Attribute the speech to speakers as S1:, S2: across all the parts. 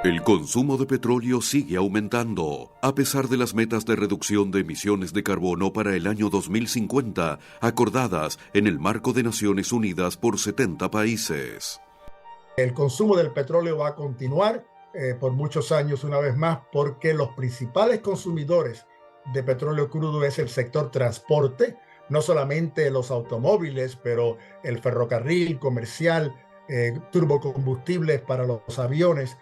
S1: El consumo de petróleo sigue aumentando, a pesar de las metas de reducción de emisiones de carbono para el año 2050, acordadas en el marco de Naciones Unidas por 70 países.
S2: El consumo del petróleo va a continuar por muchos años una vez más, porque los principales consumidores de petróleo crudo es el sector transporte, no solamente los automóviles, pero el ferrocarril comercial, turbocombustibles para los aviones.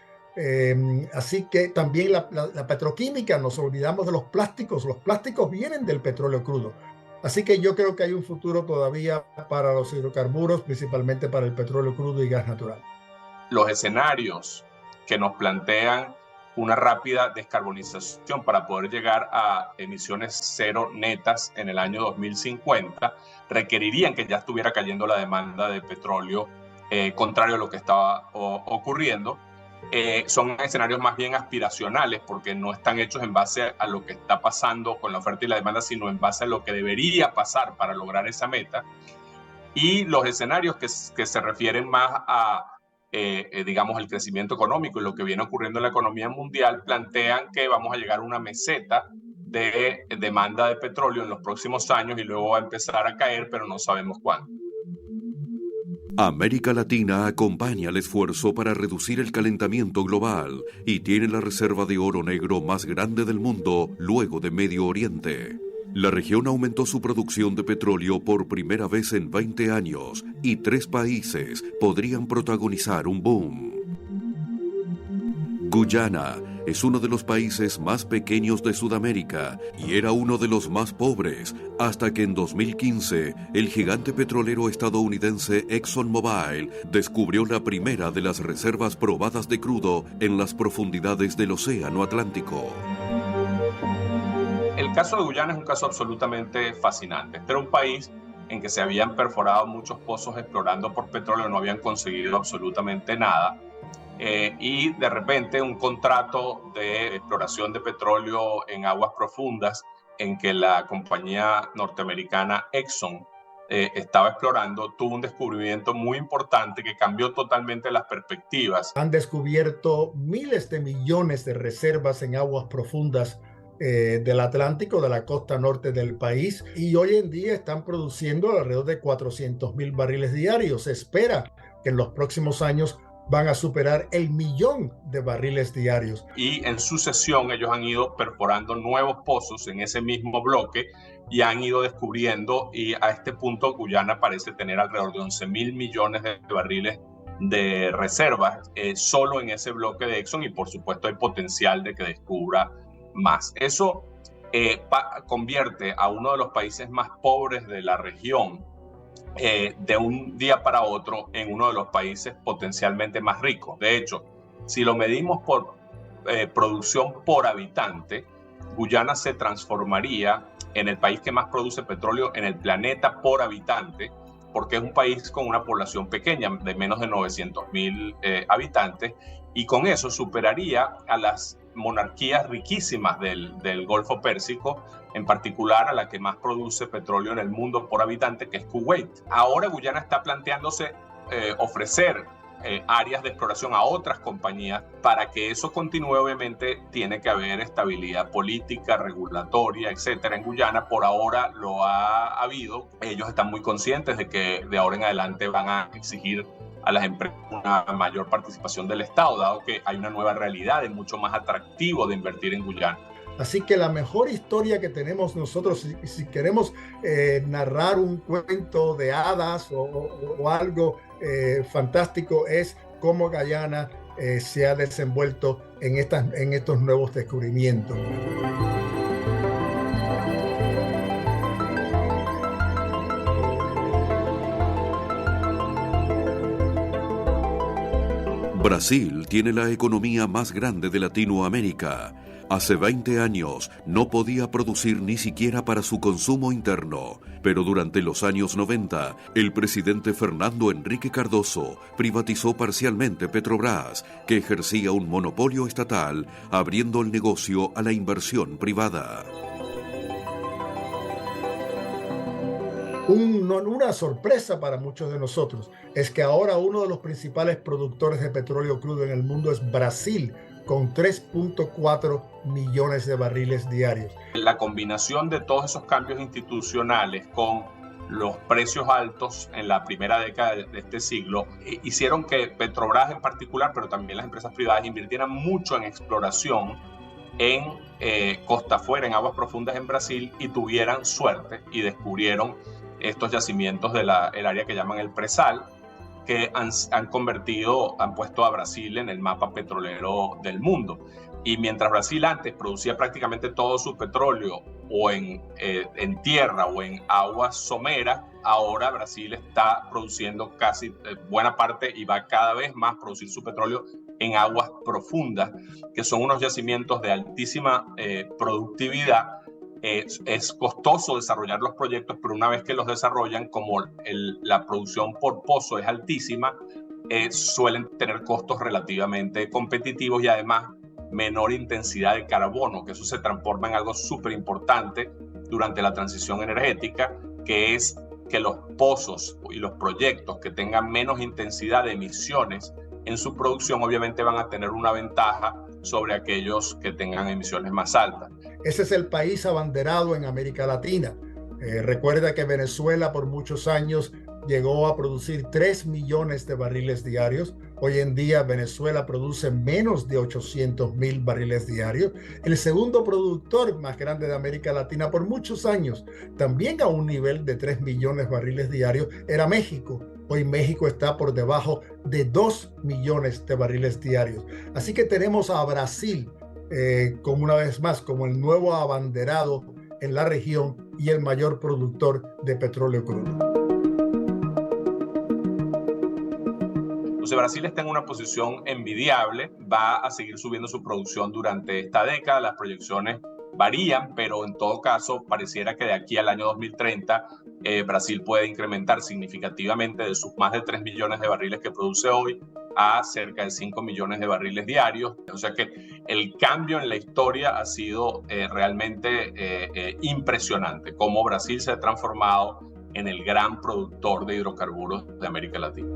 S2: Así que también la petroquímica, nos olvidamos de los plásticos vienen del petróleo crudo. Así que yo creo que hay un futuro todavía para los hidrocarburos, principalmente para el petróleo crudo y gas natural.
S3: Los escenarios que nos plantean una rápida descarbonización para poder llegar a emisiones cero netas en el año 2050 requerirían que ya estuviera cayendo la demanda de petróleo, contrario a lo que estaba ocurriendo. Son escenarios más bien aspiracionales, porque no están hechos en base a lo que está pasando con la oferta y la demanda, sino en base a lo que debería pasar para lograr esa meta. Y los escenarios que se refieren más a digamos, el crecimiento económico y lo que viene ocurriendo en la economía mundial, plantean que vamos a llegar a una meseta de demanda de petróleo en los próximos años y luego va a empezar a caer, pero no sabemos cuándo.
S1: América Latina acompaña el esfuerzo para reducir el calentamiento global y tiene la reserva de oro negro más grande del mundo luego de Medio Oriente. La región aumentó su producción de petróleo por primera vez en 20 años y 3 países podrían protagonizar un boom. Guyana es uno de los países más pequeños de Sudamérica y era uno de los más pobres hasta que en 2015 el gigante petrolero estadounidense ExxonMobil descubrió la primera de las reservas probadas de crudo en las profundidades del Océano Atlántico.
S3: El caso de Guyana es un caso absolutamente fascinante. Este era un país en que se habían perforado muchos pozos explorando por petróleo, no habían conseguido absolutamente nada. Y de repente un contrato de exploración de petróleo en aguas profundas en que la compañía norteamericana Exxon estaba explorando, tuvo un descubrimiento muy importante que cambió totalmente las perspectivas.
S2: Han descubierto miles de millones de reservas en aguas profundas del Atlántico, de la costa norte del país, y hoy en día están produciendo alrededor de 400,000 barriles diarios. Se espera que en los próximos años van a superar el 1,000,000 de barriles diarios.
S3: Y en sucesión ellos han ido perforando nuevos pozos en ese mismo bloque y han ido descubriendo, y a este punto Guyana parece tener alrededor de 11,000 millones de barriles de reservas solo en ese bloque de Exxon, y por supuesto hay potencial de que descubra más. Eso convierte a uno de los países más pobres de la región de un día para otro en uno de los países potencialmente más ricos. De hecho, si lo medimos por producción por habitante, Guyana se transformaría en el país que más produce petróleo en el planeta por habitante, porque es un país con una población pequeña, de menos de 900,000 habitantes, y con eso superaría a las monarquías riquísimas del Golfo Pérsico, en particular a la que más produce petróleo en el mundo por habitante, que es Kuwait. Ahora Guyana está planteándose ofrecer áreas de exploración a otras compañías. Para que eso continúe, obviamente, tiene que haber estabilidad política, regulatoria, etcétera. En Guyana, por ahora, lo ha habido. Ellos están muy conscientes de que de ahora en adelante van a exigir a las empresas una mayor participación del Estado, dado que hay una nueva realidad, es mucho más atractivo de invertir en Guyana.
S2: Así que la mejor historia que tenemos nosotros, si queremos narrar un cuento de hadas o algo fantástico, es cómo Guyana se ha desenvuelto en estos nuevos descubrimientos.
S1: Brasil tiene la economía más grande de Latinoamérica. Hace 20 años no podía producir ni siquiera para su consumo interno, pero durante los años 90, el presidente Fernando Henrique Cardoso privatizó parcialmente Petrobras, que ejercía un monopolio estatal, abriendo el negocio a la inversión privada.
S2: Una sorpresa para muchos de nosotros es que ahora uno de los principales productores de petróleo crudo en el mundo es Brasil, con 3.4 millones de barriles diarios.
S3: La combinación de todos esos cambios institucionales con los precios altos en la primera década de este siglo hicieron que Petrobras en particular, pero también las empresas privadas, invirtieran mucho en exploración en costa afuera, en aguas profundas en Brasil, y tuvieran suerte y descubrieron estos yacimientos del área que llaman el Presal, que han puesto a Brasil en el mapa petrolero del mundo. Y mientras Brasil antes producía prácticamente todo su petróleo o en tierra o en aguas someras, ahora Brasil está produciendo casi buena parte y va cada vez más a producir su petróleo en aguas profundas, que son unos yacimientos de altísima productividad. Es costoso desarrollar los proyectos, pero una vez que los desarrollan, como la producción por pozo es altísima, suelen tener costos relativamente competitivos y además menor intensidad de carbono, que eso se transforma en algo súper importante durante la transición energética, que es que los pozos y los proyectos que tengan menos intensidad de emisiones en su producción obviamente van a tener una ventaja sobre aquellos que tengan emisiones más altas.
S2: Ese es el país abanderado en América Latina. Recuerda que Venezuela por muchos años llegó a producir 3 millones de barriles diarios. Hoy en día Venezuela produce menos de 800,000 barriles diarios. El segundo productor más grande de América Latina por muchos años, también a un nivel de 3 millones de barriles diarios, era México. Hoy México está por debajo de 2 millones de barriles diarios. Así que tenemos a Brasil como una vez más como el nuevo abanderado en la región y el mayor productor de petróleo crudo.
S3: Entonces Brasil está en una posición envidiable, va a seguir subiendo su producción durante esta década, las proyecciones varían, pero en todo caso pareciera que de aquí al año 2030 Brasil puede incrementar significativamente de sus más de 3 millones de barriles que produce hoy a cerca de 5 millones de barriles diarios. O sea que el cambio en la historia ha sido realmente impresionante, cómo Brasil se ha transformado en el gran productor de hidrocarburos de América Latina.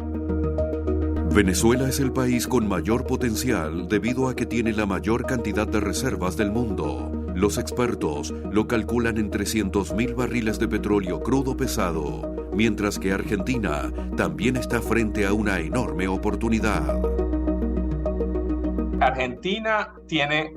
S1: Venezuela es el país con mayor potencial debido a que tiene la mayor cantidad de reservas del mundo. Los expertos lo calculan en 300,000 barriles de petróleo crudo pesado, mientras que Argentina también está frente a una enorme oportunidad.
S3: Argentina tiene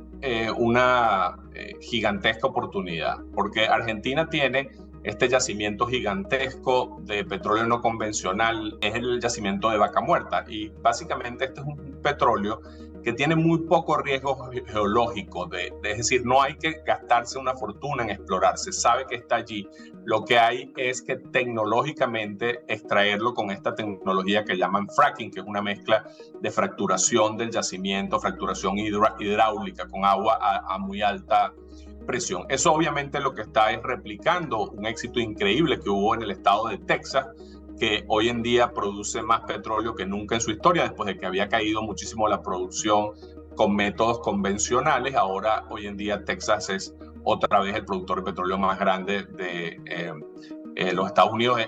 S3: una gigantesca oportunidad, porque Argentina tiene este yacimiento gigantesco de petróleo no convencional, es el yacimiento de Vaca Muerta, y básicamente este es un petróleo que tiene muy poco riesgo geológico, es decir, no hay que gastarse una fortuna en explorar, se sabe que está allí. Lo que hay es que tecnológicamente extraerlo con esta tecnología que llaman fracking, que es una mezcla de fracturación del yacimiento, fracturación hidráulica con agua a muy alta presión. Eso obviamente lo que está es replicando un éxito increíble que hubo en el estado de Texas, que hoy en día produce más petróleo que nunca en su historia, después de que había caído muchísimo la producción con métodos convencionales. Ahora, hoy en día, Texas es otra vez el productor de petróleo más grande de los Estados Unidos.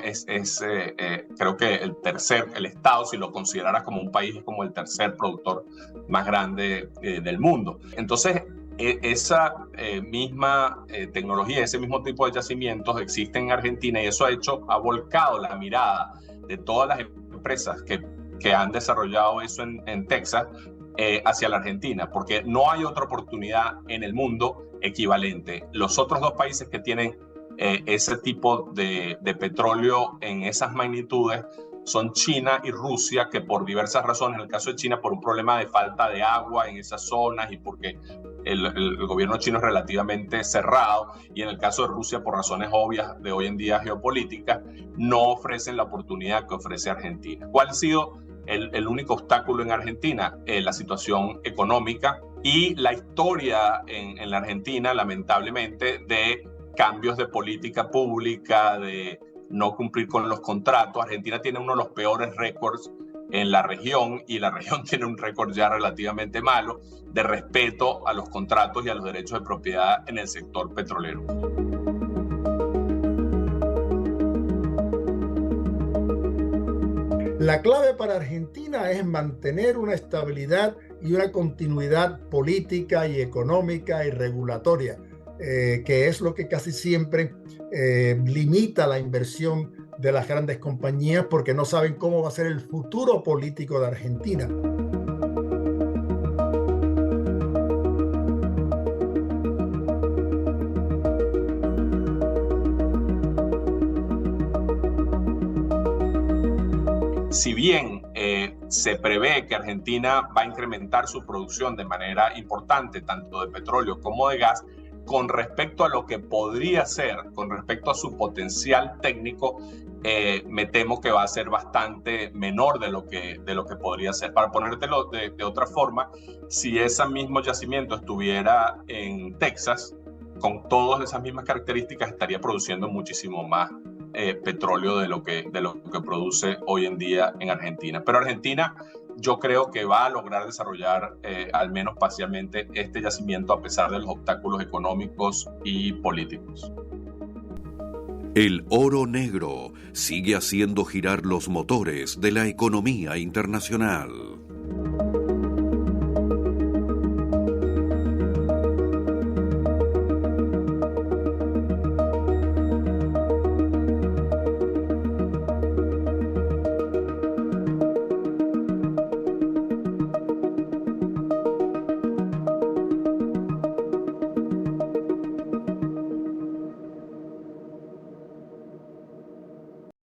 S3: Creo que el estado, si lo consideraras como un país, es como el tercer productor más grande del mundo. Entonces, esa misma tecnología, ese mismo tipo de yacimientos existen en Argentina, y eso ha volcado la mirada de todas las empresas que han desarrollado eso en Texas hacia la Argentina, porque no hay otra oportunidad en el mundo equivalente. Los otros dos países que tienen ese tipo de petróleo en esas magnitudes son China y Rusia, que por diversas razones, en el caso de China por un problema de falta de agua en esas zonas y porque el gobierno chino es relativamente cerrado, y en el caso de Rusia por razones obvias de hoy en día geopolíticas, no ofrecen la oportunidad que ofrece Argentina. ¿Cuál ha sido el único obstáculo en Argentina? La situación económica y la historia en la Argentina, lamentablemente, de cambios de política pública, de no cumplir con los contratos. Argentina tiene uno de los peores récords en la región, y la región tiene un récord ya relativamente malo de respeto a los contratos y a los derechos de propiedad en el sector petrolero.
S2: La clave para Argentina es mantener una estabilidad y una continuidad política y económica y regulatoria, que es lo que casi siempre limita la inversión de las grandes compañías, porque no saben cómo va a ser el futuro político de Argentina.
S3: Si bien se prevé que Argentina va a incrementar su producción de manera importante, tanto de petróleo como de gas, con respecto a lo que podría ser, con respecto a su potencial técnico, me temo que va a ser bastante menor de lo que podría ser. Para ponértelo de otra forma, si ese mismo yacimiento estuviera en Texas, con todas esas mismas características, estaría produciendo muchísimo más petróleo de lo que produce hoy en día en Argentina. Pero Argentina, yo creo que va a lograr desarrollar al menos parcialmente este yacimiento a pesar de los obstáculos económicos y políticos.
S1: El oro negro sigue haciendo girar los motores de la economía internacional.